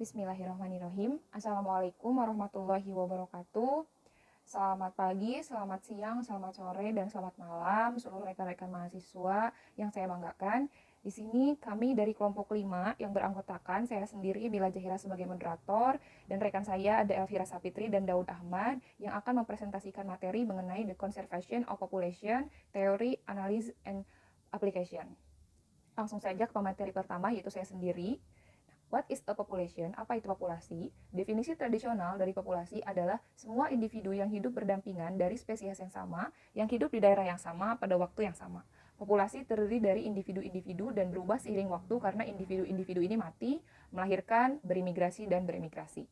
Bismillahirrahmanirrahim. Assalamualaikum warahmatullahi wabarakatuh. Selamat pagi, selamat siang, selamat sore, dan selamat malam seluruh rekan-rekan mahasiswa yang saya banggakan. Di sini kami dari kelompok 5 yang beranggotakan saya sendiri Bila Jahira sebagai moderator dan rekan saya ada Elvira Sapitri dan Daud Ahmad yang akan mempresentasikan materi mengenai the conservation of population, theory, analysis, and application. Langsung saja ke pemateri pertama yaitu saya sendiri. What is a population? Apa itu populasi? Definisi tradisional dari populasi adalah semua individu yang hidup berdampingan dari spesies yang sama, yang hidup di daerah yang sama pada waktu yang sama. Populasi terdiri dari individu-individu dan berubah seiring waktu karena individu-individu ini mati, melahirkan, berimigrasi, dan beremigrasi.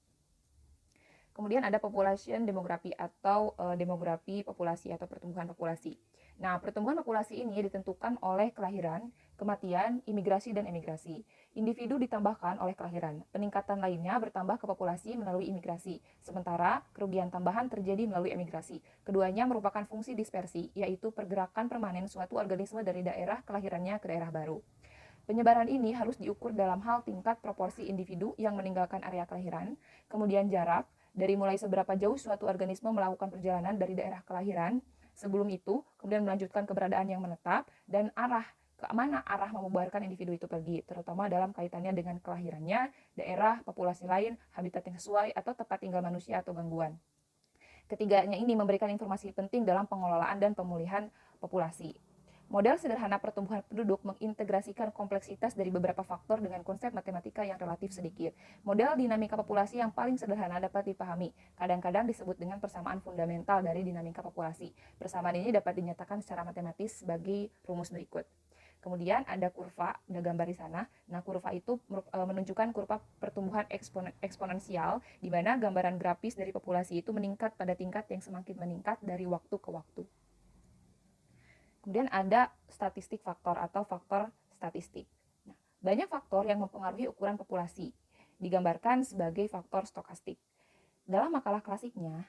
Kemudian ada population demografi atau demografi populasi atau pertumbuhan populasi. Nah, pertumbuhan populasi ini ditentukan oleh kelahiran, kematian, imigrasi, dan emigrasi. Individu ditambahkan oleh kelahiran. Peningkatan lainnya bertambah ke populasi melalui imigrasi. Sementara, kerugian tambahan terjadi melalui emigrasi. Keduanya merupakan fungsi dispersi, yaitu pergerakan permanen suatu organisme dari daerah kelahirannya ke daerah baru. Penyebaran ini harus diukur dalam hal tingkat proporsi individu yang meninggalkan area kelahiran, kemudian jarak, dari mulai seberapa jauh suatu organisme melakukan perjalanan dari daerah kelahiran, sebelum itu, kemudian melanjutkan keberadaan yang menetap, dan ke mana arah membubarkan individu itu pergi, terutama dalam kaitannya dengan kelahirannya, daerah, populasi lain, habitat yang sesuai, atau tempat tinggal manusia atau gangguan. Ketiganya ini memberikan informasi penting dalam pengelolaan dan pemulihan populasi. Model sederhana pertumbuhan penduduk mengintegrasikan kompleksitas dari beberapa faktor dengan konsep matematika yang relatif sedikit. Model dinamika populasi yang paling sederhana dapat dipahami. Kadang-kadang disebut dengan persamaan fundamental dari dinamika populasi. Persamaan ini dapat dinyatakan secara matematis sebagai rumus berikut. Kemudian ada kurva, ada gambar di sana. Nah, kurva itu menunjukkan kurva pertumbuhan eksponensial, di mana gambaran grafis dari populasi itu meningkat pada tingkat yang semakin meningkat dari waktu ke waktu. Kemudian ada statistik faktor atau faktor statistik. Nah, banyak faktor yang mempengaruhi ukuran populasi, digambarkan sebagai faktor stokastik. Dalam makalah klasiknya,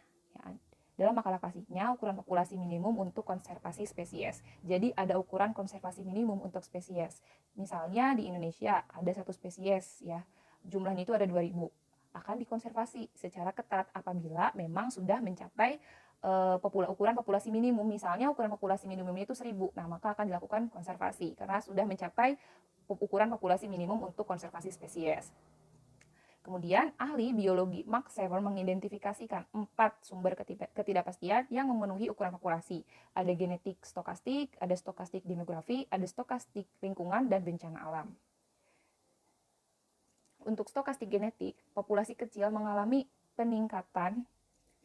ukuran populasi minimum untuk konservasi spesies. Jadi ada ukuran konservasi minimum untuk spesies. Misalnya di Indonesia ada satu spesies ya, jumlahnya itu ada 2000. Akan dikonservasi secara ketat apabila memang sudah mencapai ukuran populasi minimum. Misalnya ukuran populasi minimum itu 1000, nah maka akan dilakukan konservasi karena sudah mencapai ukuran populasi minimum untuk konservasi spesies. Kemudian ahli biologi Mark Sever mengidentifikasikan 4 sumber ketidakpastian yang memenuhi ukuran populasi. Ada genetik stokastik, ada stokastik demografi, ada stokastik lingkungan, dan bencana alam. Untuk stokastik genetik, populasi kecil mengalami peningkatan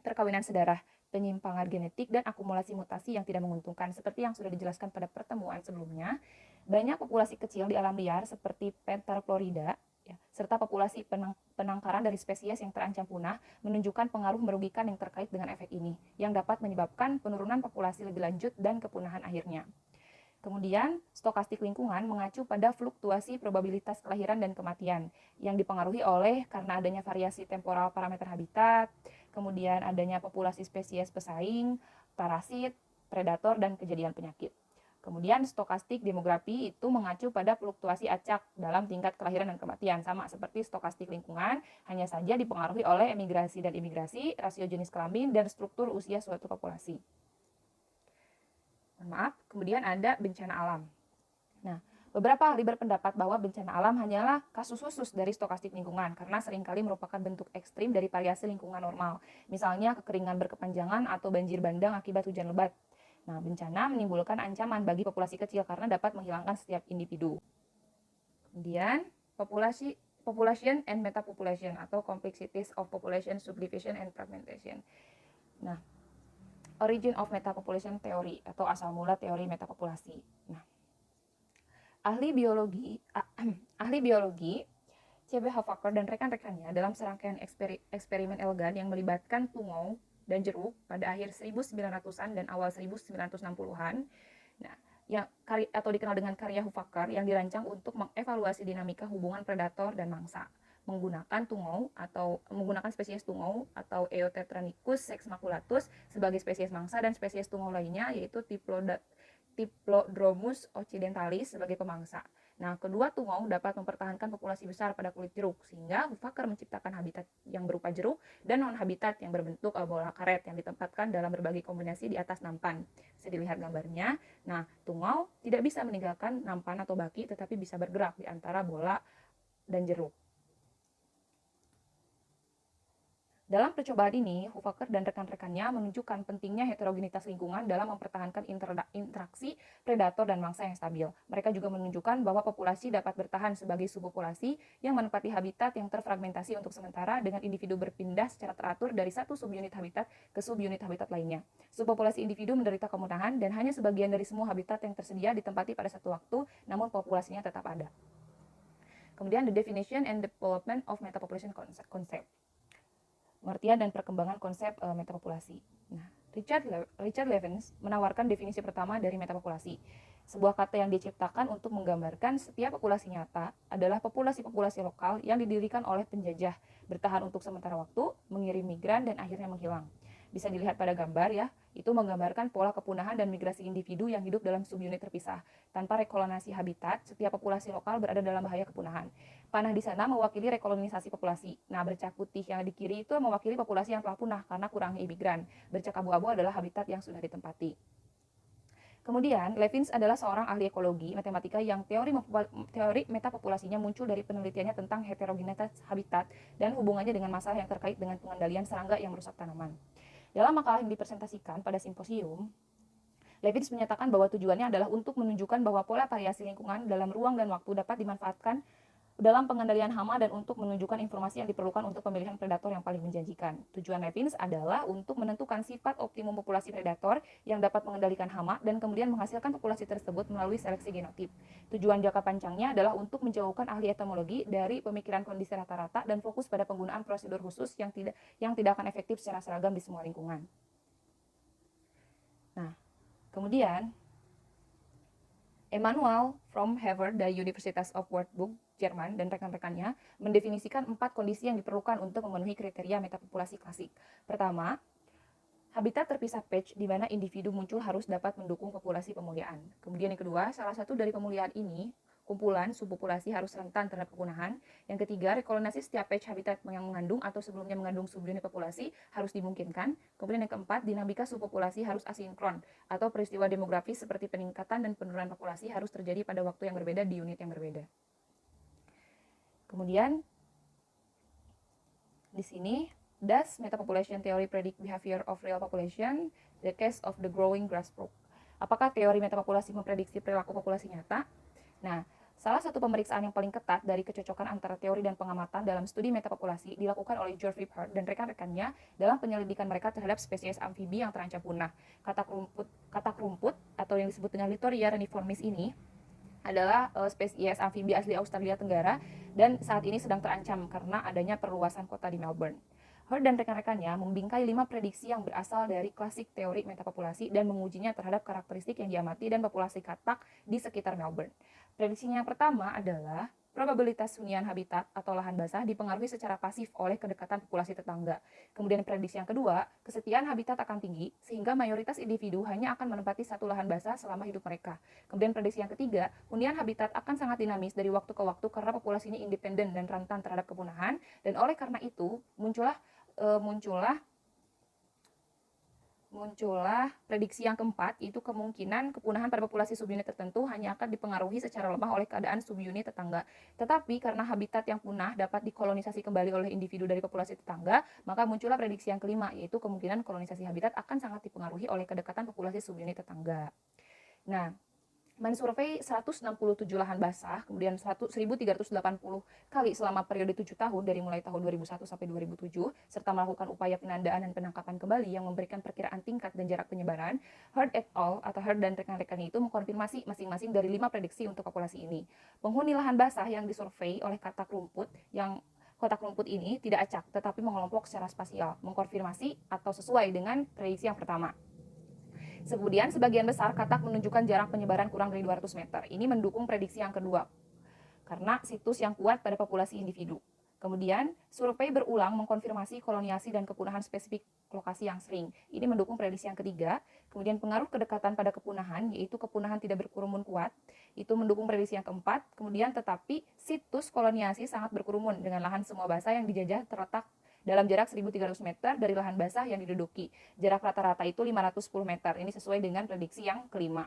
perkawinan sedarah, penyimpangan genetik, dan akumulasi mutasi yang tidak menguntungkan. Seperti yang sudah dijelaskan pada pertemuan sebelumnya, banyak populasi kecil di alam liar seperti Pentar florida, ya, serta populasi penangkaran dari spesies yang terancam punah menunjukkan pengaruh merugikan yang terkait dengan efek ini, yang dapat menyebabkan penurunan populasi lebih lanjut dan kepunahan akhirnya. Kemudian, stokastik lingkungan mengacu pada fluktuasi probabilitas kelahiran dan kematian yang dipengaruhi oleh karena adanya variasi temporal parameter habitat, kemudian adanya populasi spesies pesaing, parasit, predator, dan kejadian penyakit. Kemudian stokastik demografi itu mengacu pada fluktuasi acak dalam tingkat kelahiran dan kematian, sama seperti stokastik lingkungan, hanya saja dipengaruhi oleh emigrasi dan imigrasi, rasio jenis kelamin, dan struktur usia suatu populasi. Kemudian ada bencana alam. Nah, beberapa ahli berpendapat bahwa bencana alam hanyalah kasus khusus dari stokastik lingkungan karena seringkali merupakan bentuk ekstrim dari variasi lingkungan normal. Misalnya kekeringan berkepanjangan atau banjir bandang akibat hujan lebat. Nah, bencana menimbulkan ancaman bagi populasi kecil karena dapat menghilangkan setiap individu. Kemudian, population and metapopulation atau complexities of population, subdivision, and fragmentation. Nah, origin of metapopulation theory atau asal mula teori metapopulasi. Nah, ahli biologi C.B. Havacker dan rekan-rekannya dalam serangkaian eksperimen elegan yang melibatkan tungau dan jeruk pada akhir 1900-an dan awal 1960-an. Nah, atau dikenal dengan karya Havacker yang dirancang untuk mengevaluasi dinamika hubungan predator dan mangsa menggunakan spesies tungau atau Eotetranicus sexmaculatus sebagai spesies mangsa dan spesies tungau lainnya yaitu Diplodromus occidentalis sebagai pemangsa. Nah, kedua tungau dapat mempertahankan populasi besar pada kulit jeruk, sehingga Huffaker menciptakan habitat yang berupa jeruk dan non-habitat yang berbentuk bola karet yang ditempatkan dalam berbagai kombinasi di atas nampan. Bisa dilihat gambarnya. Nah, tungau tidak bisa meninggalkan nampan atau baki, tetapi bisa bergerak di antara bola dan jeruk. Dalam percobaan ini, Huffaker dan rekan-rekannya menunjukkan pentingnya heterogenitas lingkungan dalam mempertahankan interaksi predator dan mangsa yang stabil. Mereka juga menunjukkan bahwa populasi dapat bertahan sebagai subpopulasi yang menempati habitat yang terfragmentasi untuk sementara dengan individu berpindah secara teratur dari satu subunit habitat ke subunit habitat lainnya. Subpopulasi individu menderita kemudahan dan hanya sebagian dari semua habitat yang tersedia ditempati pada satu waktu, namun populasinya tetap ada. Kemudian, the definition and development of metapopulation concept. Pengertian dan perkembangan konsep metapopulasi. Nah, Richard Levins menawarkan definisi pertama dari metapopulasi. Sebuah kata yang diciptakan untuk menggambarkan setiap populasi nyata adalah populasi-populasi lokal yang didirikan oleh penjajah, bertahan untuk sementara waktu, mengirim migran, dan akhirnya menghilang. Bisa dilihat pada gambar ya, itu menggambarkan pola kepunahan dan migrasi individu yang hidup dalam subunit terpisah. Tanpa rekolonisasi habitat, setiap populasi lokal berada dalam bahaya kepunahan. Panah di sana mewakili rekolonisasi populasi. Nah, bercak putih yang di kiri itu mewakili populasi yang telah punah karena kurangnya imigran. Bercak abu-abu adalah habitat yang sudah ditempati. Kemudian, Levins adalah seorang ahli ekologi matematika yang teori metapopulasinya muncul dari penelitiannya tentang heterogenitas habitat dan hubungannya dengan masalah yang terkait dengan pengendalian serangga yang merusak tanaman. Dalam makalah yang dipresentasikan pada simposium, Levins menyatakan bahwa tujuannya adalah untuk menunjukkan bahwa pola variasi lingkungan dalam ruang dan waktu dapat dimanfaatkan dalam pengendalian hama dan untuk menunjukkan informasi yang diperlukan untuk pemilihan predator yang paling menjanjikan. Tujuan Levins adalah untuk menentukan sifat optimum populasi predator yang dapat mengendalikan hama dan kemudian menghasilkan populasi tersebut melalui seleksi genotip. Tujuan jangka panjangnya adalah untuk menjauhkan ahli entomologi dari pemikiran kondisi rata-rata dan fokus pada penggunaan prosedur khusus yang tidak akan efektif secara seragam di semua lingkungan. Nah, kemudian Emanuel from Harvard dari Universitas of Würzburg, Jerman, dan rekan-rekannya mendefinisikan 4 kondisi yang diperlukan untuk memenuhi kriteria metapopulasi klasik. Pertama, habitat terpisah patch di mana individu muncul harus dapat mendukung populasi pemuliaan. Kemudian yang kedua, salah satu dari pemuliaan ini, kumpulan subpopulasi harus rentan terhadap kepunahan. Yang ketiga, rekolonisasi setiap patch habitat yang mengandung atau sebelumnya mengandung subunit populasi harus dimungkinkan. Kemudian yang keempat, dinamika subpopulasi harus asinkron atau peristiwa demografis seperti peningkatan dan penurunan populasi harus terjadi pada waktu yang berbeda di unit yang berbeda. Kemudian di sini, does metapopulation theory predict behavior of real population? The case of the growing grass brook. Apakah teori metapopulasi memprediksi perilaku populasi nyata? Nah, salah satu pemeriksaan yang paling ketat dari kecocokan antara teori dan pengamatan dalam studi metapopulasi dilakukan oleh George Rippard dan rekan-rekannya dalam penyelidikan mereka terhadap spesies amfibi yang terancam punah. Katak rumput atau yang disebut dengan Littoria reniformis ini adalah spesies amfibi asli Australia Tenggara dan saat ini sedang terancam karena adanya perluasan kota di Melbourne. Heard dan rekan-rekannya membingkai 5 prediksi yang berasal dari klasik teori metapopulasi dan mengujinya terhadap karakteristik yang diamati dan populasi katak di sekitar Melbourne. Prediksinya yang pertama adalah probabilitas hunian habitat atau lahan basah dipengaruhi secara pasif oleh kedekatan populasi tetangga. Kemudian prediksi yang kedua, kesetiaan habitat akan tinggi sehingga mayoritas individu hanya akan menempati satu lahan basah selama hidup mereka. Kemudian prediksi yang ketiga, hunian habitat akan sangat dinamis dari waktu ke waktu karena populasinya independen dan rentan terhadap kepunahan, dan oleh karena itu muncullah prediksi yang keempat, itu kemungkinan kepunahan pada populasi subunit tertentu hanya akan dipengaruhi secara lemah oleh keadaan subunit tetangga. Tetapi karena habitat yang punah dapat dikolonisasi kembali oleh individu dari populasi tetangga, maka muncullah prediksi yang kelima, yaitu kemungkinan kolonisasi habitat akan sangat dipengaruhi oleh kedekatan populasi subunit tetangga. Nah, mensurvei 167 lahan basah, kemudian 1.380 kali selama periode 7 tahun dari mulai tahun 2001 sampai 2007, serta melakukan upaya penandaan dan penangkapan kembali yang memberikan perkiraan tingkat dan jarak penyebaran. Heard et al. Atau Heard dan rekan-rekannya itu mengkonfirmasi masing-masing dari 5 prediksi untuk populasi ini. Penghuni lahan basah yang disurvei oleh kotak rumput ini tidak acak, tetapi mengelompok secara spasial, mengkonfirmasi atau sesuai dengan prediksi yang pertama. Kemudian sebagian besar katak menunjukkan jarak penyebaran kurang dari 200 meter. Ini mendukung prediksi yang kedua, karena situs yang kuat pada populasi individu. Kemudian, survei berulang mengkonfirmasi koloniasi dan kepunahan spesifik lokasi yang sering. Ini mendukung prediksi yang ketiga. Kemudian pengaruh kedekatan pada kepunahan, yaitu kepunahan tidak berkerumun kuat, itu mendukung prediksi yang keempat. Kemudian tetapi situs koloniasi sangat berkerumun dengan lahan semua basah yang dijajah terletak dalam jarak 1.300 meter dari lahan basah yang diduduki. Jarak rata-rata itu 510 meter. Ini sesuai dengan prediksi yang kelima.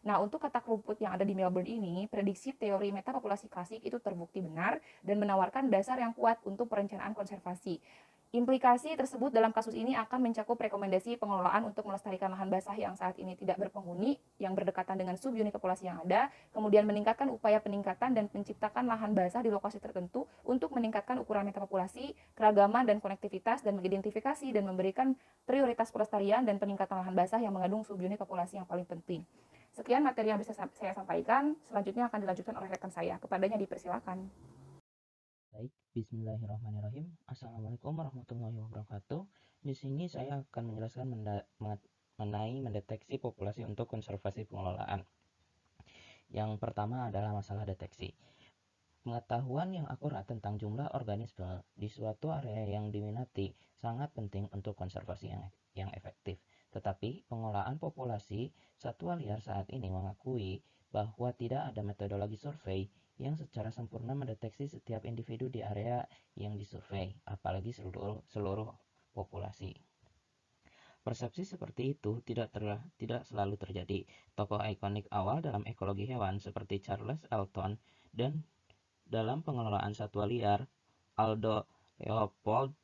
Nah, untuk katak rumput yang ada di Melbourne ini, prediksi teori metapopulasi klasik itu terbukti benar dan menawarkan dasar yang kuat untuk perencanaan konservasi. Implikasi tersebut dalam kasus ini akan mencakup rekomendasi pengelolaan untuk melestarikan lahan basah yang saat ini tidak berpenghuni, yang berdekatan dengan subunit populasi yang ada, kemudian meningkatkan upaya peningkatan dan menciptakan lahan basah di lokasi tertentu untuk meningkatkan ukuran metapopulasi, keragaman dan konektivitas, dan mengidentifikasi dan memberikan prioritas pelestarian dan peningkatan lahan basah yang mengandung subunit populasi yang paling penting. Sekian materi yang bisa saya sampaikan, selanjutnya akan dilanjutkan oleh rekan saya. Kepadanya dipersilakan. Baik, bismillahirrahmanirrahim. Assalamualaikum warahmatullahi wabarakatuh. Di sini saya akan menjelaskan mengenai mendeteksi populasi untuk konservasi pengelolaan. Yang pertama adalah masalah deteksi. Pengetahuan yang akurat tentang jumlah organisme di suatu area yang diminati sangat penting untuk konservasi yang efektif. Tetapi pengelolaan populasi satwa liar saat ini mengakui bahwa tidak ada metodologi survei yang secara sempurna mendeteksi setiap individu di area yang disurvei, apalagi seluruh populasi. Persepsi seperti itu tidak selalu terjadi. Tokoh ikonik awal dalam ekologi hewan seperti Charles Elton dan dalam pengelolaan satwa liar, Aldo Leopold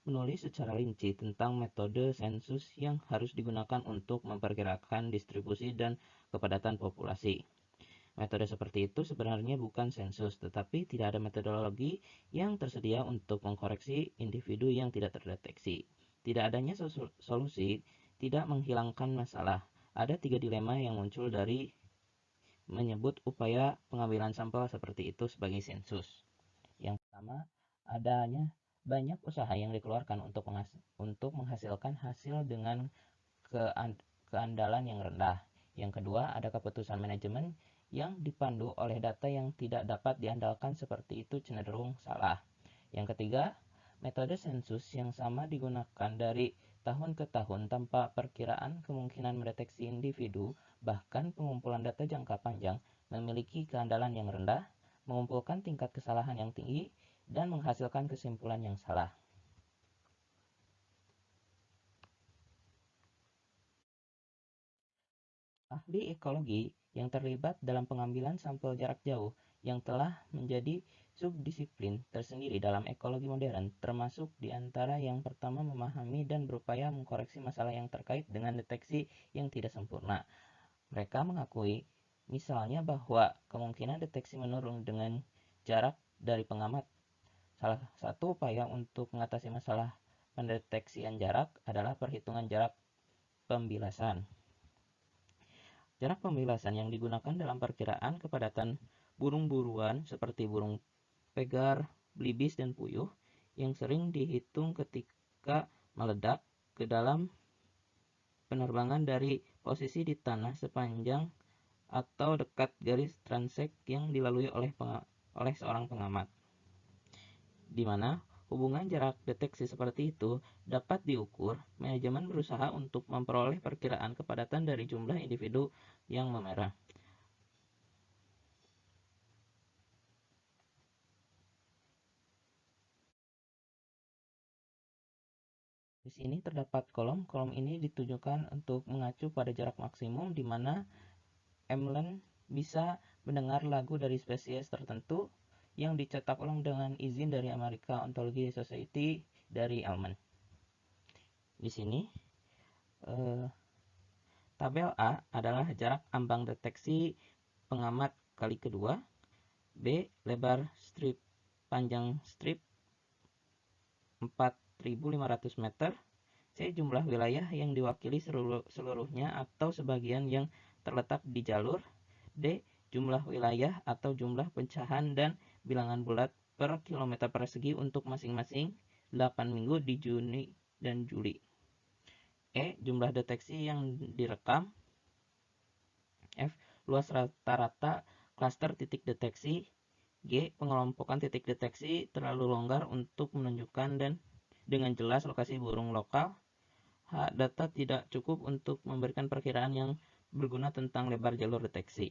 menulis secara rinci tentang metode sensus yang harus digunakan untuk memperkirakan distribusi dan kepadatan populasi. Metode seperti itu sebenarnya bukan sensus, tetapi tidak ada metodologi yang tersedia untuk mengkoreksi individu yang tidak terdeteksi. Tidak adanya solusi tidak menghilangkan masalah. Ada 3 dilema yang muncul dari menyebut upaya pengambilan sampel seperti itu sebagai sensus. Yang pertama, adanya banyak usaha yang dikeluarkan untuk menghasilkan hasil dengan keandalan yang rendah. Yang kedua, ada keputusan manajemen yang dipandu oleh data yang tidak dapat diandalkan seperti itu cenderung salah. Yang ketiga, metode sensus yang sama digunakan dari tahun ke tahun tanpa perkiraan kemungkinan mendeteksi individu, bahkan pengumpulan data jangka panjang memiliki keandalan yang rendah, mengumpulkan tingkat kesalahan yang tinggi, dan menghasilkan kesimpulan yang salah. Ahli ekologi yang terlibat dalam pengambilan sampel jarak jauh yang telah menjadi subdisiplin tersendiri dalam ekologi modern, termasuk di antara yang pertama memahami dan berupaya mengkoreksi masalah yang terkait dengan deteksi yang tidak sempurna. Mereka mengakui, misalnya, bahwa kemungkinan deteksi menurun dengan jarak dari pengamat. Salah satu upaya untuk mengatasi masalah pendeteksian jarak adalah perhitungan jarak pembilasan. Jarak pembilasan yang digunakan dalam perkiraan kepadatan burung buruan seperti burung pegar, belibis, dan puyuh yang sering dihitung ketika meledak ke dalam penerbangan dari posisi di tanah sepanjang atau dekat garis transek yang dilalui oleh seorang pengamat, di mana hubungan jarak deteksi seperti itu dapat diukur. Manajemen berusaha untuk memperoleh perkiraan kepadatan dari jumlah individu yang memerah. Di sini terdapat kolom. Kolom ini ditujukan untuk mengacu pada jarak maksimum di mana Emlen bisa mendengar lagu dari spesies tertentu yang dicetak ulang dengan izin dari American Ornithology Society dari Alman. Di sini tabel A adalah jarak ambang deteksi pengamat kali kedua, B lebar strip panjang strip 4.500 meter, C jumlah wilayah yang diwakili seluruhnya atau sebagian yang terletak di jalur, D jumlah wilayah atau jumlah pecahan dan bilangan bulat per kilometer persegi untuk masing-masing 8 minggu di Juni dan Juli. E jumlah deteksi yang direkam. F luas rata-rata klaster titik deteksi. G. Pengelompokan titik deteksi terlalu longgar untuk menunjukkan dan dengan jelas lokasi burung lokal. H. Data tidak cukup untuk memberikan perkiraan yang berguna tentang lebar jalur deteksi.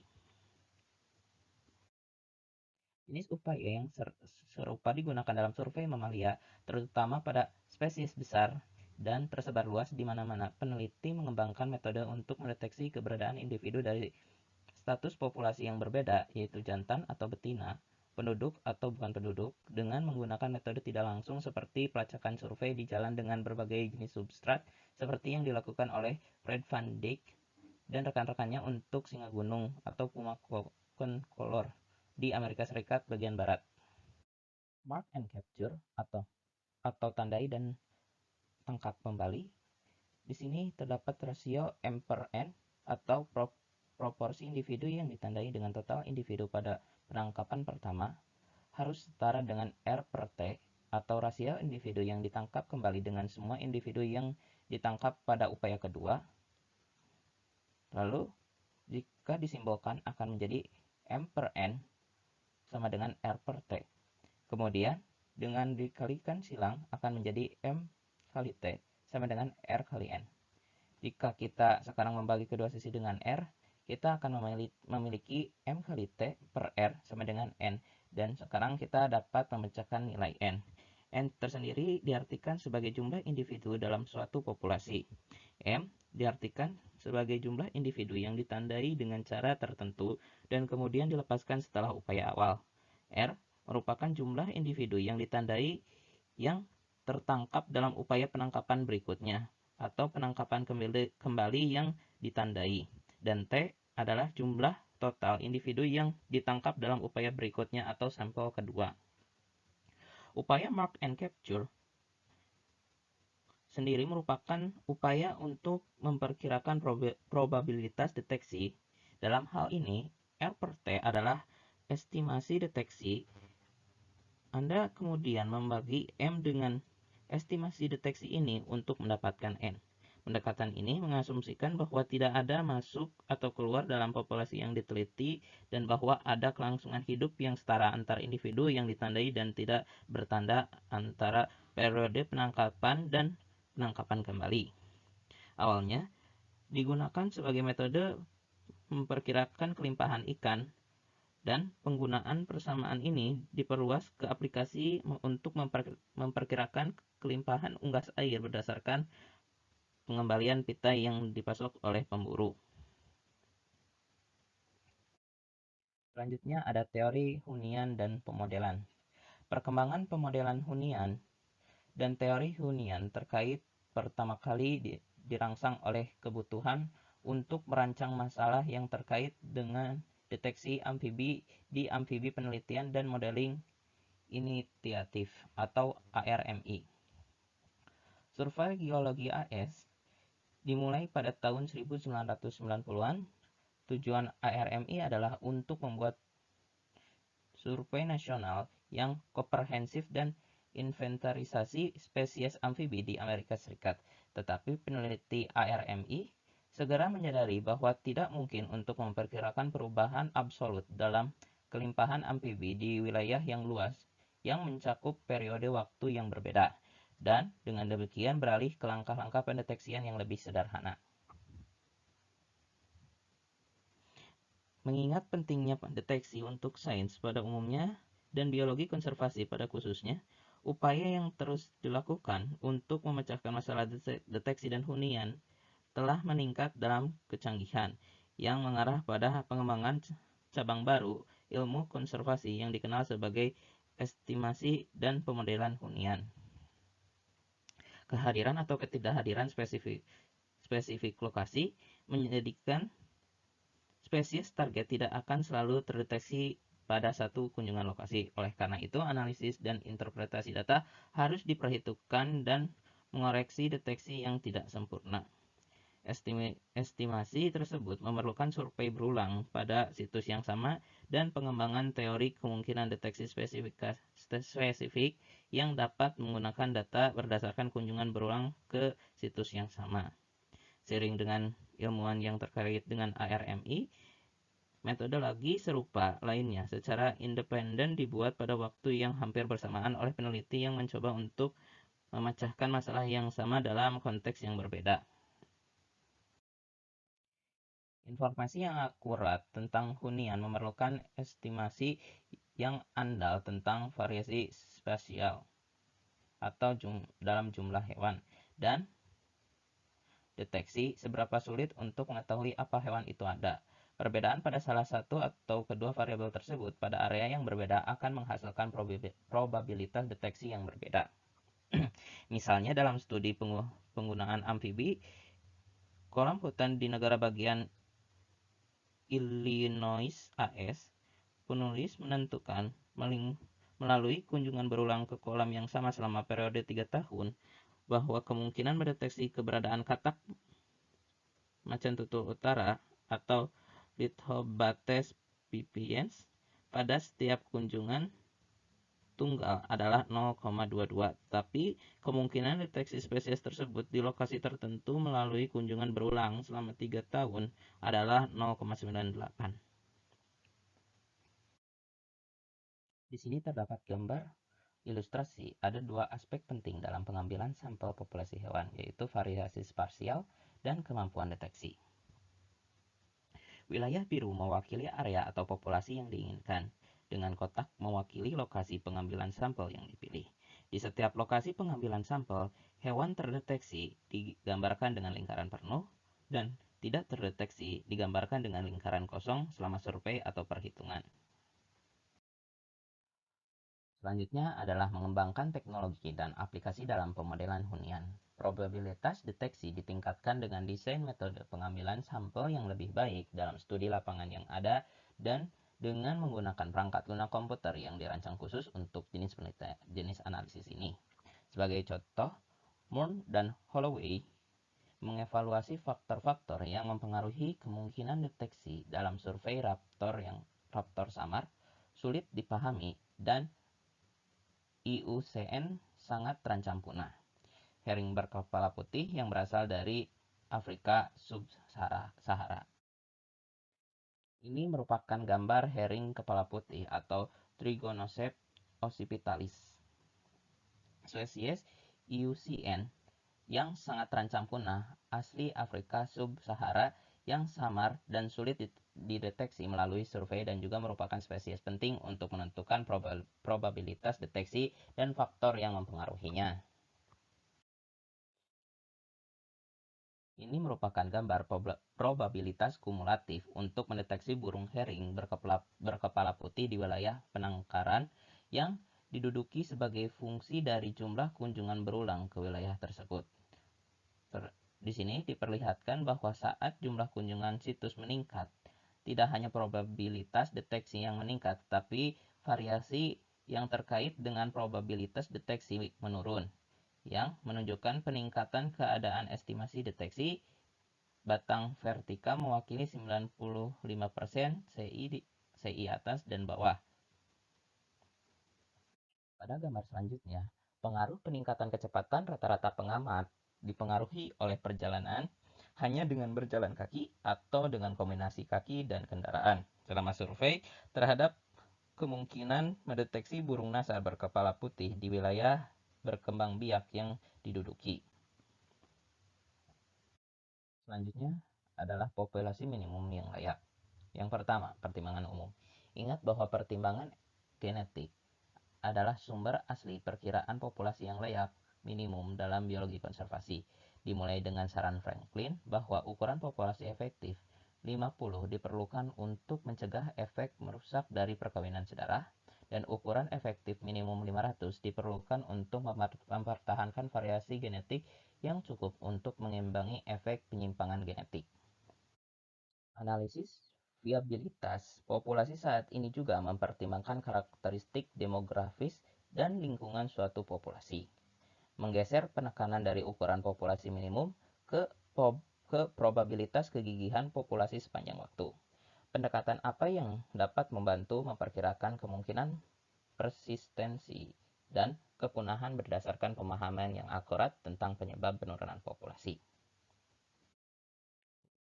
Jenis upaya yang serupa digunakan dalam survei mamalia, terutama pada spesies besar dan tersebar luas di mana-mana. Peneliti mengembangkan metode untuk mendeteksi keberadaan individu dari status populasi yang berbeda, yaitu jantan atau betina, penduduk atau bukan penduduk, dengan menggunakan metode tidak langsung seperti pelacakan survei di jalan dengan berbagai jenis substrat, seperti yang dilakukan oleh Fred Van Dijk dan rekan-rekannya untuk singa gunung atau puma concolor di Amerika Serikat bagian barat. Mark and capture atau tandai dan tangkap kembali. Di sini terdapat rasio M per N atau proporsi individu yang ditandai dengan total individu pada penangkapan pertama harus setara dengan R per T atau rasio individu yang ditangkap kembali dengan semua individu yang ditangkap pada upaya kedua. Lalu, jika disimbolkan akan menjadi M per N sama dengan R per T. Kemudian, dengan dikalikan silang akan menjadi M kali T sama dengan R kali N. Jika kita sekarang membagi kedua sisi dengan R, kita akan memiliki M kali T per R sama dengan N. Dan sekarang kita dapat memecahkan nilai N. N tersendiri diartikan sebagai jumlah individu dalam suatu populasi. M diartikan sebagai jumlah individu yang ditandai dengan cara tertentu dan kemudian dilepaskan setelah upaya awal. R merupakan jumlah individu yang ditandai yang tertangkap dalam upaya penangkapan berikutnya atau penangkapan kembali yang ditandai. Dan T adalah jumlah total individu yang ditangkap dalam upaya berikutnya atau sampel kedua. Upaya mark and capture sendiri merupakan upaya untuk memperkirakan probabilitas deteksi. Dalam hal ini, R per T adalah estimasi deteksi. Anda kemudian membagi M dengan estimasi deteksi ini untuk mendapatkan N. Pendekatan ini mengasumsikan bahwa tidak ada masuk atau keluar dalam populasi yang diteliti dan bahwa ada kelangsungan hidup yang setara antar individu yang ditandai dan tidak bertanda antara periode penangkapan dan penangkapan kembali. Awalnya digunakan sebagai metode memperkirakan kelimpahan ikan, dan penggunaan persamaan ini diperluas ke aplikasi untuk memperkirakan kelimpahan unggas air berdasarkan pengembalian pita yang dipasok oleh pemburu. Selanjutnya ada teori hunian dan pemodelan. Perkembangan pemodelan hunian dan teori hunian terkait pertama kali dirangsang oleh kebutuhan untuk merancang masalah yang terkait dengan deteksi amfibi di amfibi penelitian dan modeling initiatif atau ARMI. Survei geologi AS dimulai pada tahun 1990-an. Tujuan ARMI adalah untuk membuat survei nasional yang komprehensif dan inventarisasi spesies amfibi di Amerika Serikat. Tetapi peneliti ARMI segera menyadari bahwa tidak mungkin untuk memperkirakan perubahan absolut dalam kelimpahan amfibi di wilayah yang luas yang mencakup periode waktu yang berbeda, dan dengan demikian beralih ke langkah-langkah pendeteksian yang lebih sederhana. Mengingat pentingnya deteksi untuk sains pada umumnya dan biologi konservasi pada khususnya, upaya yang terus dilakukan untuk memecahkan masalah deteksi dan hunian telah meningkat dalam kecanggihan yang mengarah pada pengembangan cabang baru ilmu konservasi yang dikenal sebagai estimasi dan pemodelan hunian. Kehadiran atau ketidakhadiran spesifik lokasi menjadikan spesies target tidak akan selalu terdeteksi pada satu kunjungan lokasi. Oleh karena itu, analisis dan interpretasi data harus diperhitungkan dan mengoreksi deteksi yang tidak sempurna. Estimasi tersebut memerlukan survei berulang pada situs yang sama dan pengembangan teori kemungkinan deteksi spesifik yang dapat menggunakan data berdasarkan kunjungan berulang ke situs yang sama. Seiring dengan ilmuwan yang terkait dengan ARMI, Metodologi serupa lainnya secara independen dibuat pada waktu yang hampir bersamaan oleh peneliti yang mencoba untuk memecahkan masalah yang sama dalam konteks yang berbeda. Informasi yang akurat tentang hunian memerlukan estimasi yang andal tentang variasi spasial atau dalam jumlah hewan, dan deteksi seberapa sulit untuk mengetahui apa hewan itu ada. Perbedaan pada salah satu atau kedua variabel tersebut pada area yang berbeda akan menghasilkan probabilitas deteksi yang berbeda. Misalnya dalam studi penggunaan amfibi, kolam hutan di negara bagian Illinois, AS, penulis menentukan melalui kunjungan berulang ke kolam yang sama selama periode 3 tahun bahwa kemungkinan mendeteksi keberadaan katak macan tutul utara atau Lithobates pipiens pada setiap kunjungan tunggal adalah 0,22, tapi kemungkinan deteksi spesies tersebut di lokasi tertentu melalui kunjungan berulang selama 3 tahun adalah 0,98. Di sini terdapat gambar ilustrasi. Ada dua aspek penting dalam pengambilan sampel populasi hewan, yaitu variasi spasial dan kemampuan deteksi. Wilayah biru mewakili area atau populasi yang diinginkan, dengan kotak mewakili lokasi pengambilan sampel yang dipilih. Di setiap lokasi pengambilan sampel, hewan terdeteksi digambarkan dengan lingkaran penuh, dan tidak terdeteksi digambarkan dengan lingkaran kosong selama survei atau perhitungan. Selanjutnya adalah mengembangkan teknologi dan aplikasi dalam pemodelan hunian. Probabilitas deteksi ditingkatkan dengan desain metode pengambilan sampel yang lebih baik dalam studi lapangan yang ada dan dengan menggunakan perangkat lunak komputer yang dirancang khusus untuk jenis analisis ini. Sebagai contoh, Moore dan Holloway mengevaluasi faktor-faktor yang mempengaruhi kemungkinan deteksi dalam survei raptor samar, sulit dipahami, dan IUCN sangat terancam punah. Herring berkepala putih yang berasal dari Afrika Sub-Sahara. Ini merupakan gambar herring kepala putih atau Trigonocephus occipitalis. Spesies IUCN yang sangat terancam punah asli Afrika Sub-Sahara yang samar dan sulit dideteksi melalui survei dan juga merupakan spesies penting untuk menentukan probabilitas deteksi dan faktor yang mempengaruhinya. Ini merupakan gambar probabilitas kumulatif untuk mendeteksi burung herring berkepala putih di wilayah penangkaran yang diduduki sebagai fungsi dari jumlah kunjungan berulang ke wilayah tersebut. Di sini diperlihatkan bahwa saat jumlah kunjungan situs meningkat, tidak hanya probabilitas deteksi yang meningkat, tapi variasi yang terkait dengan probabilitas deteksi menurun, yang menunjukkan peningkatan keadaan estimasi deteksi. Batang vertikal mewakili 95% CI atas dan bawah. Pada gambar selanjutnya, pengaruh peningkatan kecepatan rata-rata pengamat dipengaruhi oleh perjalanan hanya dengan berjalan kaki atau dengan kombinasi kaki dan kendaraan selama survei terhadap kemungkinan mendeteksi burung nasar berkepala putih di wilayah berkembang biak yang diduduki. Selanjutnya adalah populasi minimum yang layak. Yang pertama, pertimbangan umum. Ingat bahwa pertimbangan genetik adalah sumber asli perkiraan populasi yang layak minimum dalam biologi konservasi. Dimulai dengan saran Franklin bahwa ukuran populasi efektif 50 diperlukan untuk mencegah efek merusak dari perkawinan sedarah, dan ukuran efektif minimum 500 diperlukan untuk mempertahankan variasi genetik yang cukup untuk mengimbangi efek penyimpangan genetik. Analisis viabilitas populasi saat ini juga mempertimbangkan karakteristik demografis dan lingkungan suatu populasi, menggeser penekanan dari ukuran populasi minimum ke probabilitas kegigihan populasi sepanjang waktu. Pendekatan apa yang dapat membantu memperkirakan kemungkinan persistensi dan kepunahan berdasarkan pemahaman yang akurat tentang penyebab penurunan populasi.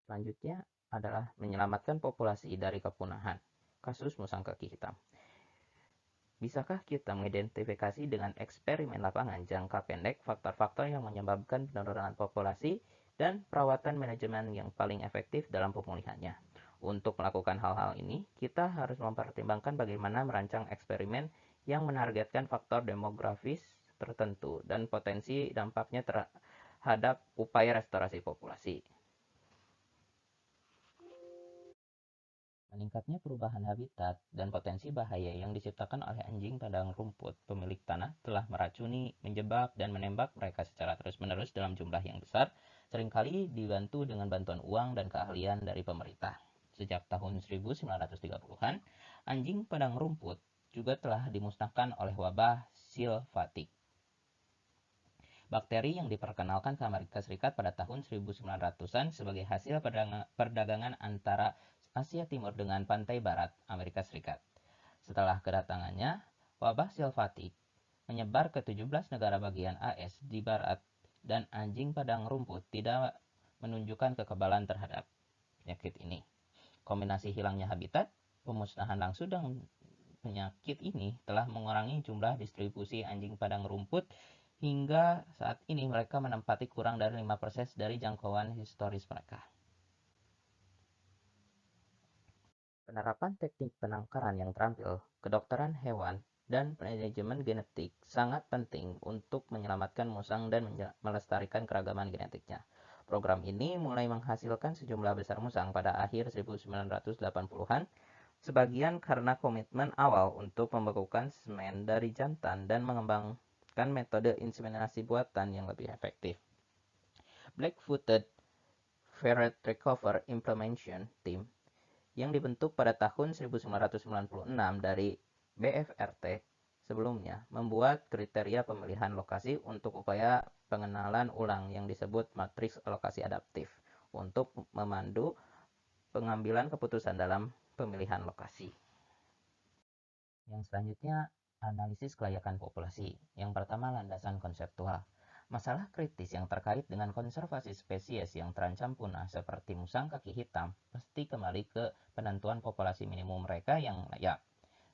Selanjutnya adalah menyelamatkan populasi dari kepunahan. Kasus musang kaki hitam. Bisakah kita mengidentifikasi dengan eksperimen lapangan jangka pendek faktor-faktor yang menyebabkan penurunan populasi dan perawatan manajemen yang paling efektif dalam pemulihannya? Untuk melakukan hal-hal ini, kita harus mempertimbangkan bagaimana merancang eksperimen yang menargetkan faktor demografis tertentu dan potensi dampaknya terhadap upaya restorasi populasi. Meningkatnya perubahan habitat dan potensi bahaya yang diciptakan oleh anjing padang rumput pemilik tanah telah meracuni, menjebak, dan menembak mereka secara terus-menerus dalam jumlah yang besar, seringkali dibantu dengan bantuan uang dan keahlian dari pemerintah. Sejak tahun 1930-an, anjing padang rumput juga telah dimusnahkan oleh wabah silvatik. Bakteri yang diperkenalkan ke Amerika Serikat pada tahun 1900-an sebagai hasil perdagangan antara Asia Timur dengan pantai barat Amerika Serikat. Setelah kedatangannya, wabah silvatik menyebar ke 17 negara bagian AS di barat dan anjing padang rumput tidak menunjukkan kekebalan terhadap penyakit ini. Kombinasi hilangnya habitat, pemusnahan langsung dan penyakit ini telah mengurangi jumlah distribusi anjing padang rumput hingga saat ini mereka menempati kurang dari 5% dari jangkauan historis mereka. Penerapan teknik penangkaran yang terampil, kedokteran hewan, dan manajemen genetik sangat penting untuk menyelamatkan musang dan melestarikan keragaman genetiknya. Program ini mulai menghasilkan sejumlah besar musang pada akhir 1980-an, sebagian karena komitmen awal untuk membekukan semen dari jantan dan mengembangkan metode inseminasi buatan yang lebih efektif. Black-footed Ferret Recover Implementation Team yang dibentuk pada tahun 1996 dari BFRT sebelumnya membuat kriteria pemilihan lokasi untuk upaya pengenalan ulang yang disebut matriks alokasi adaptif untuk memandu pengambilan keputusan dalam pemilihan lokasi. Yang selanjutnya, analisis kelayakan populasi. Yang pertama, landasan konseptual. Masalah kritis yang terkait dengan konservasi spesies yang terancam punah seperti musang kaki hitam pasti kembali ke penentuan populasi minimum mereka yang layak.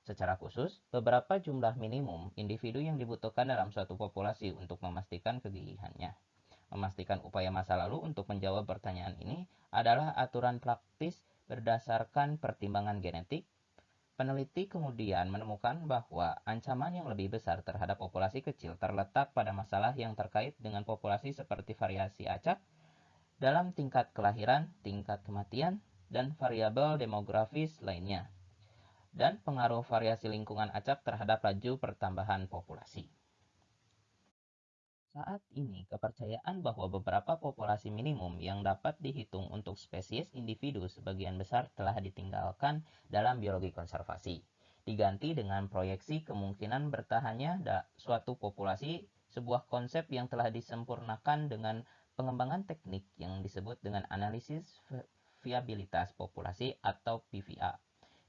Secara khusus, beberapa jumlah minimum individu yang dibutuhkan dalam suatu populasi untuk memastikan kegigihannya. Memastikan upaya masa lalu untuk menjawab pertanyaan ini adalah aturan praktis berdasarkan pertimbangan genetik. Peneliti kemudian menemukan bahwa ancaman yang lebih besar terhadap populasi kecil terletak pada masalah yang terkait dengan populasi seperti variasi acak dalam tingkat kelahiran, tingkat kematian, dan variabel demografis lainnya, dan pengaruh variasi lingkungan acak terhadap laju pertambahan populasi. Saat ini, kepercayaan bahwa beberapa populasi minimum yang dapat dihitung untuk spesies individu sebagian besar telah ditinggalkan dalam biologi konservasi, diganti dengan proyeksi kemungkinan bertahannya suatu populasi, sebuah konsep yang telah disempurnakan dengan pengembangan teknik yang disebut dengan analisis viabilitas populasi atau PVA,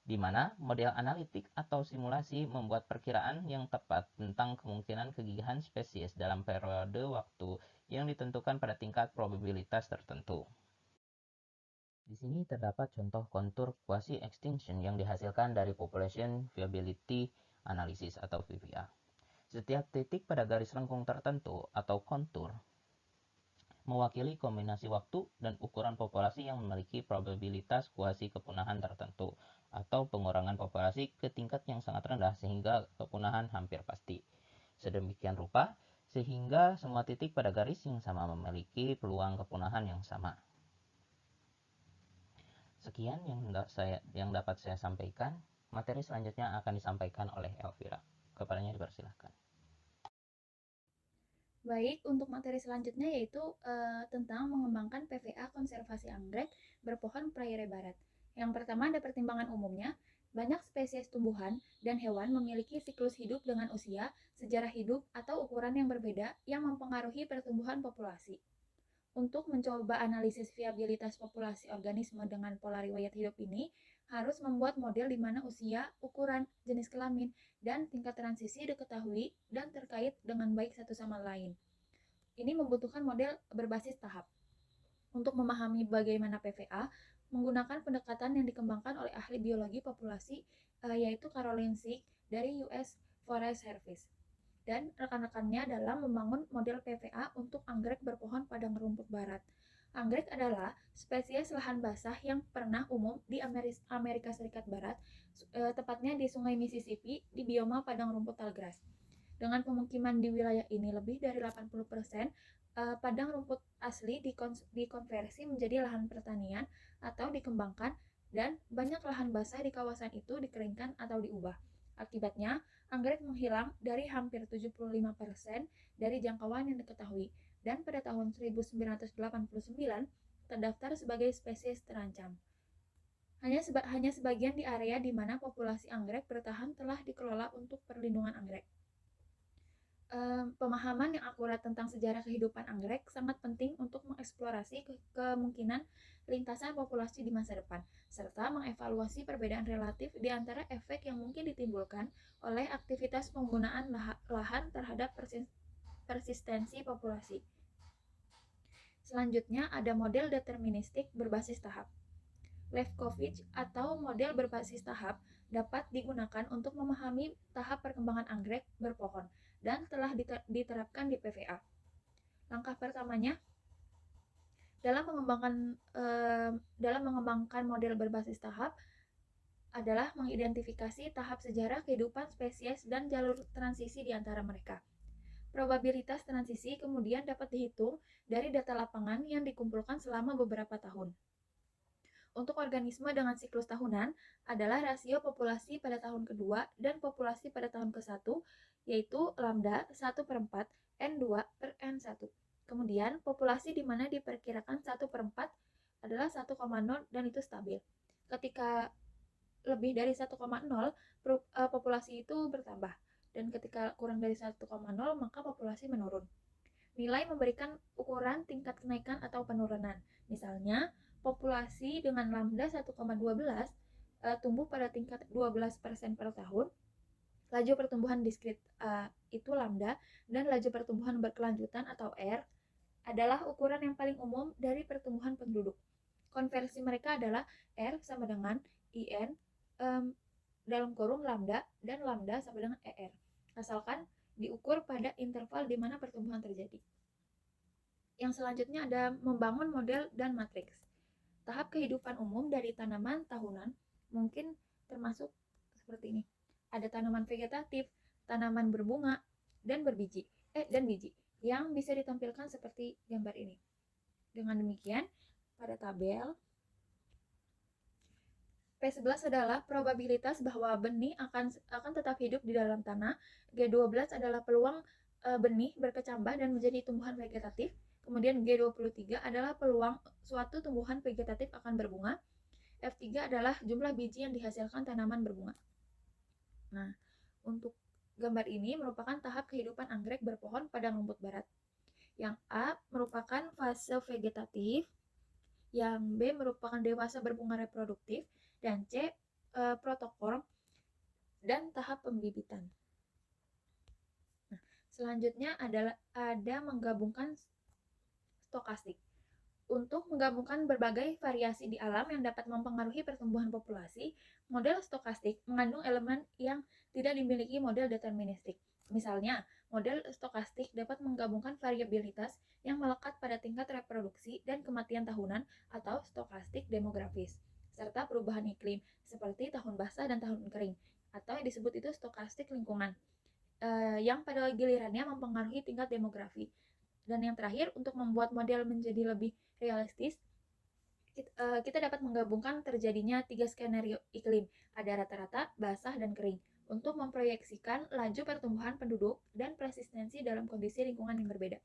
di mana model analitik atau simulasi membuat perkiraan yang tepat tentang kemungkinan kegigihan spesies dalam periode waktu yang ditentukan pada tingkat probabilitas tertentu. Di sini terdapat contoh kontur quasi-extinction yang dihasilkan dari Population Viability Analysis atau PVA. Setiap titik pada garis lengkung tertentu atau kontur mewakili kombinasi waktu dan ukuran populasi yang memiliki probabilitas kuasi kepunahan tertentu atau pengurangan populasi ke tingkat yang sangat rendah sehingga kepunahan hampir pasti. Sedemikian rupa sehingga semua titik pada garis yang sama memiliki peluang kepunahan yang sama. Sekian yang dapat saya sampaikan. Materi selanjutnya akan disampaikan oleh Elvira. Kepadanya dipersilahkan. Baik, untuk materi selanjutnya yaitu tentang mengembangkan PVA konservasi anggrek berpohon prairie barat. Yang pertama ada pertimbangan umumnya, banyak spesies tumbuhan dan hewan memiliki siklus hidup dengan usia, sejarah hidup, atau ukuran yang berbeda yang mempengaruhi pertumbuhan populasi. Untuk mencoba analisis viabilitas populasi organisme dengan pola riwayat hidup ini, harus membuat model di mana usia, ukuran, jenis kelamin, dan tingkat transisi diketahui dan terkait dengan baik satu sama lain. Ini membutuhkan model berbasis tahap. Untuk memahami bagaimana PVA, menggunakan pendekatan yang dikembangkan oleh ahli biologi populasi yaitu Caroline Sick dari US Forest Service dan rekan-rekannya dalam membangun model PVA untuk anggrek berpohon padang rumput barat. Anggrek adalah spesies lahan basah yang pernah umum di Amerika Serikat Barat, tepatnya di Sungai Mississippi di bioma padang rumput tallgrass. Dengan pemukiman di wilayah ini lebih dari 80%, padang rumput asli dikonversi menjadi lahan pertanian atau dikembangkan dan banyak lahan basah di kawasan itu dikeringkan atau diubah. Akibatnya, anggrek menghilang dari hampir 75% dari jangkauan yang diketahui dan pada tahun 1989 terdaftar sebagai spesies terancam. Hanya sebagian di area di mana populasi anggrek bertahan telah dikelola untuk perlindungan anggrek. Pemahaman yang akurat tentang sejarah kehidupan anggrek sangat penting untuk mengeksplorasi kemungkinan lintasan populasi di masa depan, serta mengevaluasi perbedaan relatif di antara efek yang mungkin ditimbulkan oleh aktivitas penggunaan lahan terhadap persistensi populasi. Selanjutnya ada model deterministik berbasis tahap. Lefkowitz atau model berbasis tahap dapat digunakan untuk memahami tahap perkembangan anggrek berpohon dan telah diterapkan di PVA. Langkah pertamanya dalam mengembangkan model berbasis tahap adalah mengidentifikasi tahap sejarah kehidupan spesies dan jalur transisi di antara mereka. Probabilitas transisi kemudian dapat dihitung dari data lapangan yang dikumpulkan selama beberapa tahun. Untuk organisme dengan siklus tahunan adalah rasio populasi pada tahun kedua dan populasi pada tahun ke-1, yaitu lambda 1/4 N2/N1. Kemudian, populasi di mana diperkirakan 1/4 adalah 1,0 dan itu stabil. Ketika lebih dari 1,0, populasi itu bertambah. Dan ketika kurang dari 1,0, maka populasi menurun. Nilai memberikan ukuran tingkat kenaikan atau penurunan. Misalnya, populasi dengan lambda 1,12 tumbuh pada tingkat 12% per tahun. Laju pertumbuhan diskrit itu lambda dan laju pertumbuhan berkelanjutan atau R adalah ukuran yang paling umum dari pertumbuhan penduduk. Konversi mereka adalah R sama dengan IN dalam kurung lambda dan lambda sama dengan ER. Asalkan diukur pada interval di mana pertumbuhan terjadi. Yang selanjutnya ada membangun model dan matriks. Tahap kehidupan umum dari tanaman tahunan mungkin termasuk seperti ini. Ada tanaman vegetatif, tanaman berbunga, dan biji yang bisa ditampilkan seperti gambar ini. Dengan demikian, pada tabel P11 adalah probabilitas bahwa benih akan tetap hidup di dalam tanah. G12 adalah peluang benih berkecambah dan menjadi tumbuhan vegetatif. Kemudian G23 adalah peluang suatu tumbuhan vegetatif akan berbunga. F3 adalah jumlah biji yang dihasilkan tanaman berbunga. Nah, untuk gambar ini merupakan tahap kehidupan anggrek berpohon padang rumput barat. Yang A merupakan fase vegetatif, yang B merupakan dewasa berbunga reproduktif, dan C protokorm dan tahap pembibitan. Nah, selanjutnya ada menggabungkan stokastik. Untuk menggabungkan berbagai variasi di alam yang dapat mempengaruhi pertumbuhan populasi, model stokastik mengandung elemen yang tidak dimiliki model deterministik. Misalnya, model stokastik dapat menggabungkan variabilitas yang melekat pada tingkat reproduksi dan kematian tahunan atau stokastik demografis, serta perubahan iklim seperti tahun basah dan tahun kering, atau yang disebut itu stokastik lingkungan, yang pada gilirannya mempengaruhi tingkat demografi. Dan yang terakhir, untuk membuat model menjadi lebih realistis, kita dapat menggabungkan terjadinya 3 skenario iklim, ada rata-rata, basah, dan kering, untuk memproyeksikan laju pertumbuhan penduduk dan persistensi dalam kondisi lingkungan yang berbeda.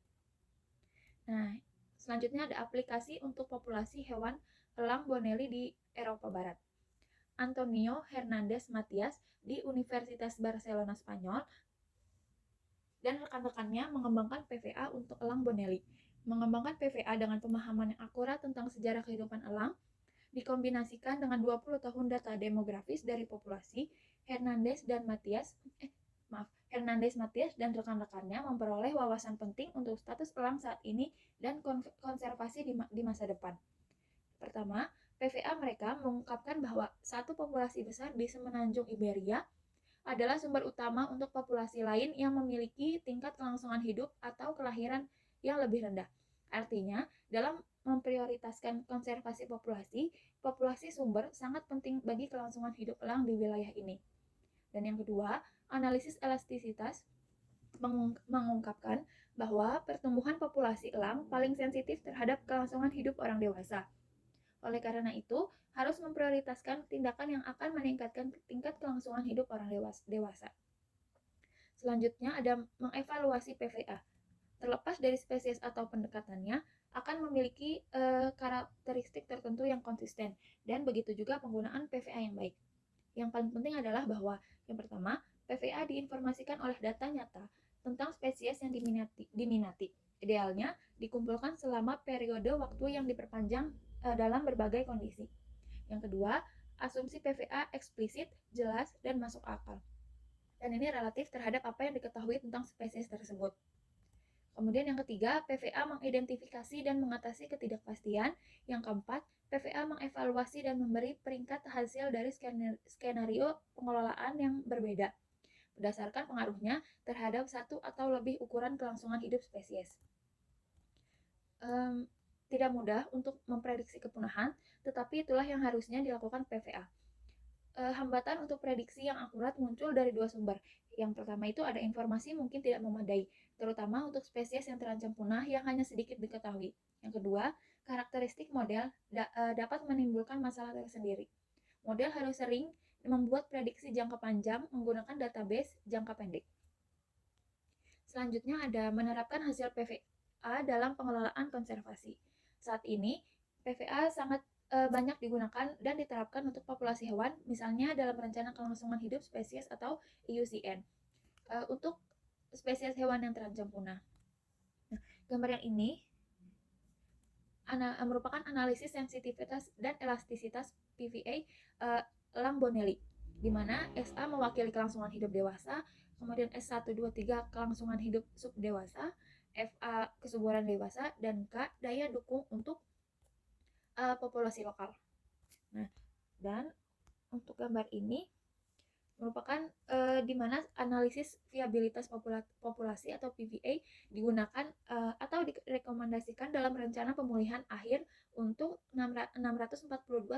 Nah, selanjutnya ada aplikasi untuk populasi hewan elang Bonelli di Eropa Barat. Antonio Hernandez Matias di Universitas Barcelona, Spanyol, dan rekan-rekannya mengembangkan PVA untuk elang Bonelli. Mengembangkan PVA dengan pemahaman yang akurat tentang sejarah kehidupan elang, dikombinasikan dengan 20 tahun data demografis dari populasi, Hernandez Matias dan rekan-rekannya memperoleh wawasan penting untuk status elang saat ini dan konservasi di masa depan. Pertama, PVA mereka mengungkapkan bahwa satu populasi besar di semenanjung Iberia adalah sumber utama untuk populasi lain yang memiliki tingkat kelangsungan hidup atau kelahiran yang lebih rendah. Artinya, dalam memprioritaskan konservasi populasi, populasi sumber sangat penting bagi kelangsungan hidup elang di wilayah ini. Dan yang kedua, analisis elastisitas mengungkapkan bahwa pertumbuhan populasi elang paling sensitif terhadap kelangsungan hidup orang dewasa. Oleh karena itu, harus memprioritaskan tindakan yang akan meningkatkan tingkat kelangsungan hidup orang dewasa. Selanjutnya ada mengevaluasi PVA. Terlepas dari spesies atau pendekatannya, akan memiliki karakteristik tertentu yang konsisten, dan begitu juga penggunaan PVA yang baik. Yang paling penting adalah bahwa yang pertama, PVA diinformasikan oleh data nyata tentang spesies yang diminati. Idealnya dikumpulkan selama periode waktu yang diperpanjang dalam berbagai kondisi. Yang kedua, asumsi PVA eksplisit, jelas, dan masuk akal. Dan ini relatif terhadap apa yang diketahui tentang spesies tersebut. Kemudian yang ketiga, PVA mengidentifikasi dan mengatasi ketidakpastian. Yang keempat, PVA mengevaluasi dan memberi peringkat hasil dari skenario pengelolaan yang berbeda berdasarkan pengaruhnya terhadap satu atau lebih ukuran kelangsungan hidup spesies. Tidak mudah untuk memprediksi kepunahan, tetapi itulah yang harusnya dilakukan PVA. Hambatan untuk prediksi yang akurat muncul dari dua sumber. Yang pertama itu ada informasi mungkin tidak memadai, terutama untuk spesies yang terancam punah yang hanya sedikit diketahui. Yang kedua, karakteristik model dapat menimbulkan masalah tersendiri. Model harus sering membuat prediksi jangka panjang menggunakan database jangka pendek. Selanjutnya ada menerapkan hasil PVA dalam pengelolaan konservasi. Saat ini, PVA sangat banyak digunakan dan diterapkan untuk populasi hewan, misalnya dalam rencana kelangsungan hidup spesies atau IUCN, untuk spesies hewan yang terancam punah. Nah, gambar yang ini merupakan analisis sensitivitas dan elastisitas PVA elang Bonelli, di mana SA mewakili kelangsungan hidup dewasa, kemudian S1, 2, 3 kelangsungan hidup subdewasa, FA kesuburan dewasa, dan K daya dukung untuk populasi lokal. Nah, dan untuk gambar ini merupakan di mana analisis viabilitas populasi atau PVA digunakan atau direkomendasikan dalam rencana pemulihan akhir untuk 642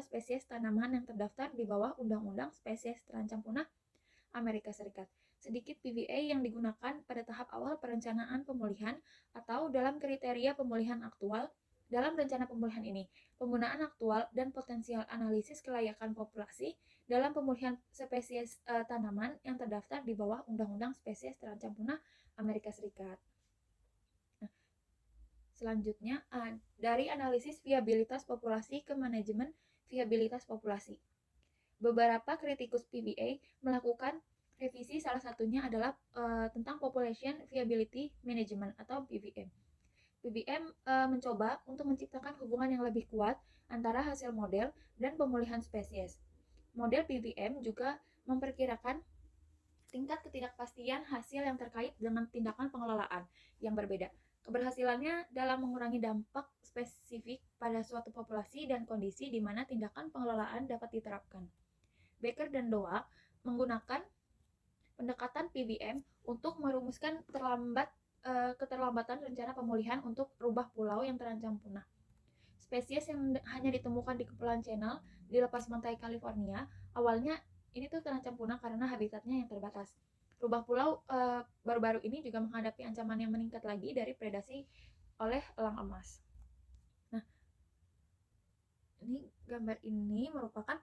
spesies tanaman yang terdaftar di bawah Undang-Undang Spesies Terancam Punah Amerika Serikat. Sedikit PVA yang digunakan pada tahap awal perencanaan pemulihan atau dalam kriteria pemulihan aktual. Dalam rencana pemulihan ini, penggunaan aktual dan potensial analisis kelayakan populasi dalam pemulihan spesies tanaman yang terdaftar di bawah Undang-Undang Spesies Terancam Punah Amerika Serikat. Nah, selanjutnya, dari analisis viabilitas populasi ke manajemen viabilitas populasi. Beberapa kritikus PVA melakukan revisi, salah satunya adalah tentang Population Viability Management atau PVM. PVM mencoba untuk menciptakan hubungan yang lebih kuat antara hasil model dan pemulihan spesies. Model PVM juga memperkirakan tingkat ketidakpastian hasil yang terkait dengan tindakan pengelolaan yang berbeda. Keberhasilannya dalam mengurangi dampak spesifik pada suatu populasi dan kondisi di mana tindakan pengelolaan dapat diterapkan. Baker dan Doak menggunakan pendekatan PVM untuk merumuskan keterlambatan rencana pemulihan untuk rubah pulau yang terancam punah. Spesies yang hanya ditemukan di Kepulauan Channel di lepas pantai California, awalnya ini tuh terancam punah karena habitatnya yang terbatas. Rubah pulau baru-baru ini juga menghadapi ancaman yang meningkat lagi dari predasi oleh elang emas. Nah, ini gambar ini merupakan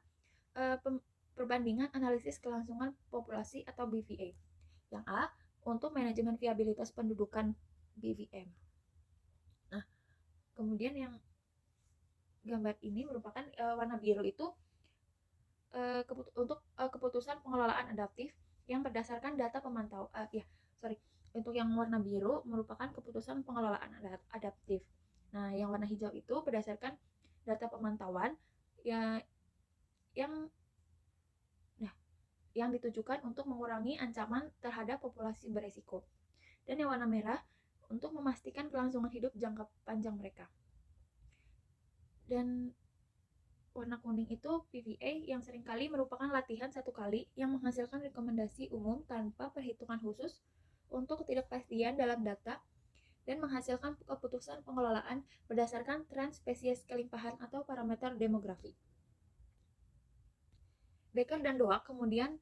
perbandingan analisis kelangsungan populasi atau BVA. Yang A, untuk manajemen viabilitas pendudukan BVM. Nah, kemudian yang gambar ini merupakan warna biru itu untuk keputusan pengelolaan adaptif yang berdasarkan data pemantau. Untuk yang warna biru merupakan keputusan pengelolaan adaptif. Nah, yang warna hijau itu berdasarkan data pemantauan yang ditujukan untuk mengurangi ancaman terhadap populasi beresiko. Dan yang warna merah untuk memastikan kelangsungan hidup jangka panjang mereka. Dan warna kuning itu PVA yang seringkali merupakan latihan satu kali yang menghasilkan rekomendasi umum tanpa perhitungan khusus untuk ketidakpastian dalam data dan menghasilkan keputusan pengelolaan berdasarkan tren spesies kelimpahan atau parameter demografi. Becker dan Doak kemudian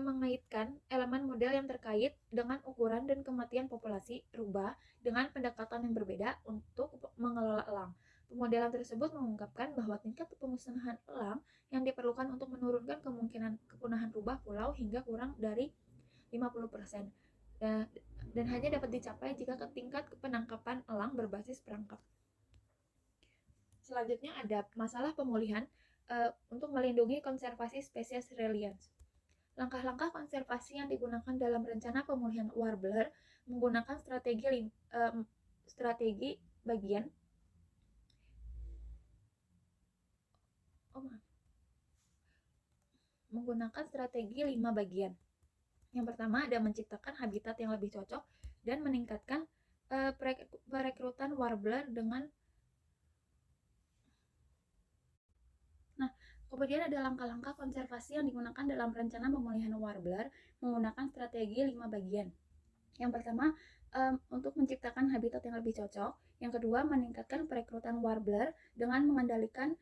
mengaitkan elemen model yang terkait dengan ukuran dan kematian populasi rubah dengan pendekatan yang berbeda untuk mengelola elang. Pemodelan tersebut mengungkapkan bahwa tingkat pemusnahan elang yang diperlukan untuk menurunkan kemungkinan kepunahan rubah pulau hingga kurang dari 50%, dan hanya dapat dicapai jika tingkat penangkapan elang berbasis perangkap. Selanjutnya ada masalah pemulihan untuk melindungi konservasi spesies relians. Langkah-langkah konservasi yang digunakan dalam rencana pemulihan warbler menggunakan strategi bagian menggunakan strategi 5 bagian. Yang pertama ada menciptakan habitat yang lebih cocok dan meningkatkan perekrutan warbler dengan. Kemudian ada langkah-langkah konservasi yang digunakan dalam rencana pemulihan warbler menggunakan strategi 5 bagian. Yang pertama, untuk menciptakan habitat yang lebih cocok. Yang kedua, meningkatkan perekrutan warbler dengan mengendalikan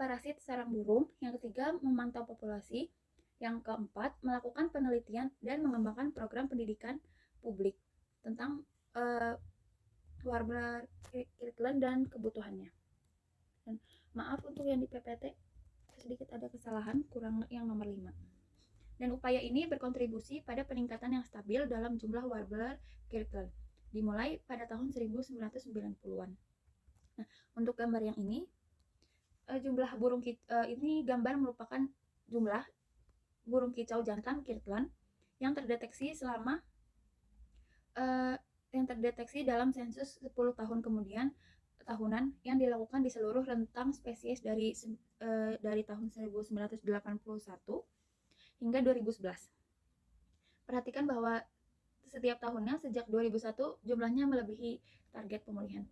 parasit sarang burung. Yang ketiga, memantau populasi. Yang keempat, melakukan penelitian dan mengembangkan program pendidikan publik tentang warbler Kirtland dan kebutuhannya. Dan maaf untuk yang di PPT sedikit ada kesalahan, kurang yang nomor 5. Dan upaya ini berkontribusi pada peningkatan yang stabil dalam jumlah warbler Kirtland dimulai pada tahun 1990-an. Nah, untuk gambar yang ini jumlah burung ini gambar merupakan jumlah burung kicau jantan Kirtland yang terdeteksi selama yang terdeteksi dalam sensus 10 tahun tahunan yang dilakukan di seluruh rentang spesies dari tahun 1981 hingga 2011. Perhatikan bahwa setiap tahunnya sejak 2001 jumlahnya melebihi target pemulihan.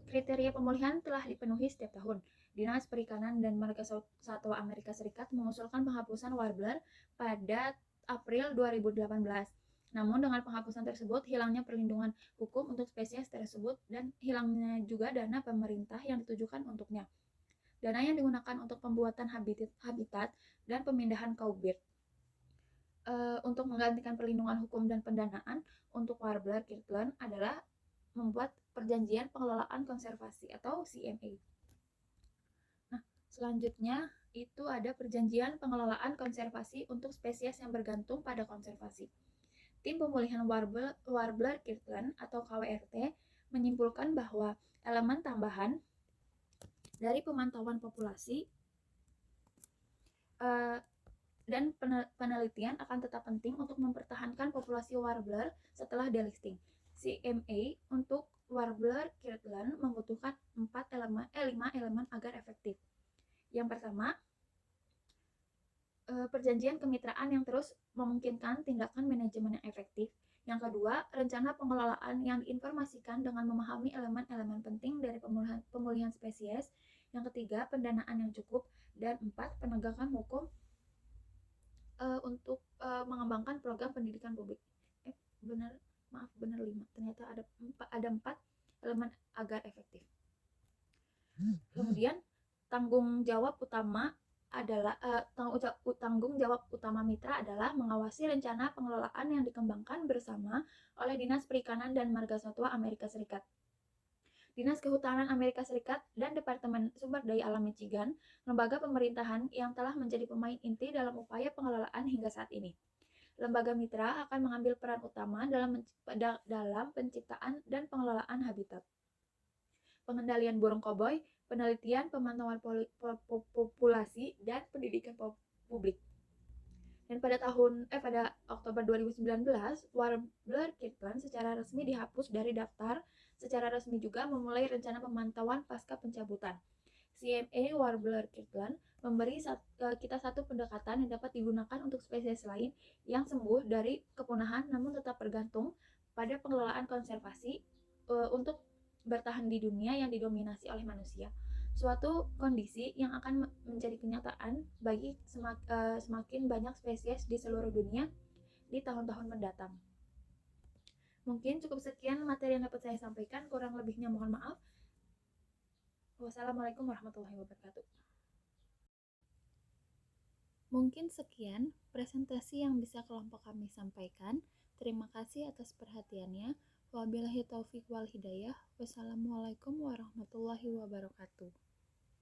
Kriteria pemulihan telah dipenuhi setiap tahun. Dinas Perikanan dan Marga Satwa Amerika Serikat mengusulkan penghapusan warbler pada April 2018. Namun dengan penghapusan tersebut, hilangnya perlindungan hukum untuk spesies tersebut dan hilangnya juga dana pemerintah yang ditujukan untuknya. Dana yang digunakan untuk pembuatan habitat dan pemindahan cowbird. Untuk menggantikan perlindungan hukum dan pendanaan untuk warbler Kirtland adalah membuat perjanjian pengelolaan konservasi atau CMA. Nah, selanjutnya itu ada perjanjian pengelolaan konservasi untuk spesies yang bergantung pada konservasi. Tim Pemulihan Warbler Kirtland atau KWRT menyimpulkan bahwa elemen tambahan dari pemantauan populasi dan penelitian akan tetap penting untuk mempertahankan populasi warbler setelah delisting. CMA untuk warbler Kirtland membutuhkan 5 elemen agar efektif. Yang pertama, perjanjian kemitraan yang terus memungkinkan tindakan manajemen yang efektif. Yang kedua, rencana pengelolaan yang diinformasikan dengan memahami elemen-elemen penting dari pemulihan spesies. Yang ketiga, pendanaan yang cukup. Dan 4, penegakan hukum untuk mengembangkan program pendidikan publik. Benar 5. Ternyata ada 4 elemen agar efektif. Kemudian tanggung jawab utama mitra adalah mengawasi rencana pengelolaan yang dikembangkan bersama oleh Dinas Perikanan dan Marga Satwa Amerika Serikat, Dinas Kehutanan Amerika Serikat, dan Departemen Sumber Daya Alam Michigan, lembaga pemerintahan yang telah menjadi pemain inti dalam upaya pengelolaan hingga saat ini. Lembaga mitra akan mengambil peran utama dalam penciptaan dan pengelolaan habitat, pengendalian burung koboi, penelitian, pemantauan populasi, dan pendidikan publik. Dan pada Oktober 2019, warbler Kirtland secara resmi dihapus dari daftar. Secara resmi juga memulai rencana pemantauan pasca pencabutan. CMA warbler Kirtland memberi kita satu pendekatan yang dapat digunakan untuk spesies lain yang sembuh dari kepunahan namun tetap bergantung pada pengelolaan konservasi untuk bertahan di dunia yang didominasi oleh manusia. suatu kondisi yang akan menjadi kenyataan bagi semakin banyak spesies di seluruh dunia di tahun-tahun mendatang. Mungkin cukup sekian materi yang dapat saya sampaikan, kurang lebihnya mohon maaf. Wassalamualaikum warahmatullahi wabarakatuh. Mungkin sekian presentasi yang bisa kelompok kami sampaikan. Terima kasih atas perhatiannya. Wabillahi taufiq wal hidayah. Wassalamualaikum warahmatullahi wabarakatuh.